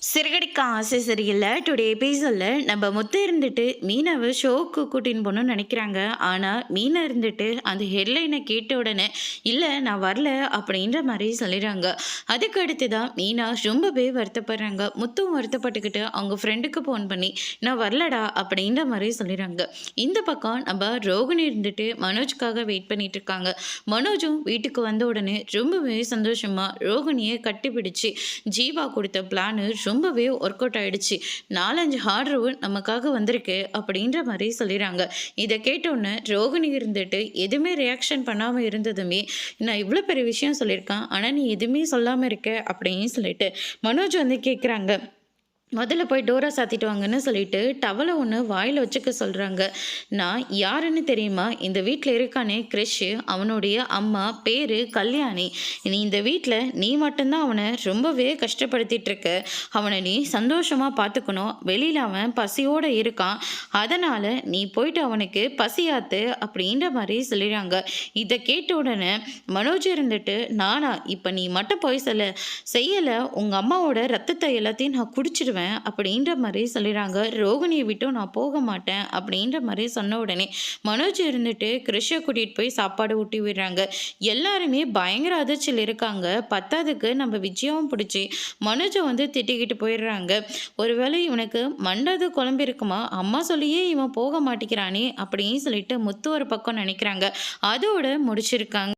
சிறகடிக்க ஆசை சரியில்லை டுடே எபிசோடில் நம்ம முத்து இருந்துட்டு மீனாவை ஷோக்கு கூட்டின்னு போகணும்னு நினைக்கிறாங்க. ஆனால் மீனை இருந்துட்டு அந்த ஹெட்லைனை கேட்ட உடனே இல்லை நான் வரல அப்படின்ற மாதிரி சொல்லிடுறாங்க. அதுக்கு அடுத்து தான் மீனா ரொம்பவே வருத்தப்படுறாங்க. முத்தும் வருத்தப்பட்டுக்கிட்டு அவங்க ஃப்ரெண்டுக்கு ஃபோன் பண்ணி நான் வரலடா அப்படின்ற மாதிரி சொல்லிடுறாங்க. இந்த பக்கம் நம்ம ரோகிணி இருந்துட்டு மனோஜ்காக வெயிட் பண்ணிட்டு இருக்காங்க. மனோஜும் வீட்டுக்கு வந்த உடனே ரொம்பவே சந்தோஷமாக ரோகிணியை கட்டிப்பிடிச்சு ஜீவா கொடுத்த பிளானு ரொம்பவே ஒர்க் அவுட் ஆகிடுச்சு. 4-5 ஆர்டரும் நமக்காக வந்திருக்கு அப்படின்ற மாதிரி சொல்லிடுறாங்க. இதை கேட்டோன்னே ரோகிணி இருந்துட்டு எதுவுமே ரியாக்ஷன் பண்ணாமல் இருந்ததுமே நான் இவ்வளோ பெரிய விஷயம் சொல்லியிருக்கேன் ஆனால் நீ எதுவுமே சொல்லாமல் இருக்க அப்படின்னு சொல்லிட்டு மனோஜ் வந்து கேட்குறாங்க. முதல்ல போய் டோரை சாத்திட்டு வாங்கன்னு சொல்லிட்டு டவலை ஒன்று வாயில் வச்சுக்க சொல்கிறாங்க. நான் யாருன்னு தெரியுமா? இந்த வீட்டில் இருக்கானே கிறிஷ், அவனுடைய அம்மா பேர் கல்யாணி. நீ இந்த வீட்டில் நீ மட்டும்தான் அவனை ரொம்பவே கஷ்டப்படுத்திட்டு இருக்க. அவனை நீ சந்தோஷமாக பார்த்துக்கணும். வெளியில் அவன் பசியோடு இருக்கான். அதனால் நீ போயிட்டு அவனுக்கு பசியாத்து அப்படின்ற மாதிரி சொல்லிடுறாங்க. இதை கேட்ட உடனே மனோஜ் இருந்துட்டு நானா இப்போ நீ மட்டும் போய் செய்யலை உங்கள் அம்மாவோட ரத்தத்தை எல்லாத்தையும் நான் குடிச்சிடுவேன் அப்படின்ற மாதிரி சொல்லிடுறாங்க. ரோகிணியை விட்டும் நான் போக மாட்டேன் அப்படின்ற மாதிரி சொன்ன உடனே மனோஜ் இருந்துட்டு கிருஷை கூட்டிகிட்டு போய் சாப்பாடு ஊட்டி விடுறாங்க. எல்லாருமே பயங்கர அதிர்ச்சியில் இருக்காங்க. பத்தாவதுக்கு நம்ம விஜயாவும் பிடிச்சி மனோஜை வந்து திட்டிக்கிட்டு போயிடுறாங்க. ஒருவேளை இவனுக்கு மண்டது குழம்பு இருக்குமா, அம்மா சொல்லியே இவன் போக மாட்டேங்கிறானே அப்படின்னு சொல்லிட்டு முத்து ஒரு பக்கம் நினைக்கிறாங்க. அதோட முடிச்சிருக்காங்க.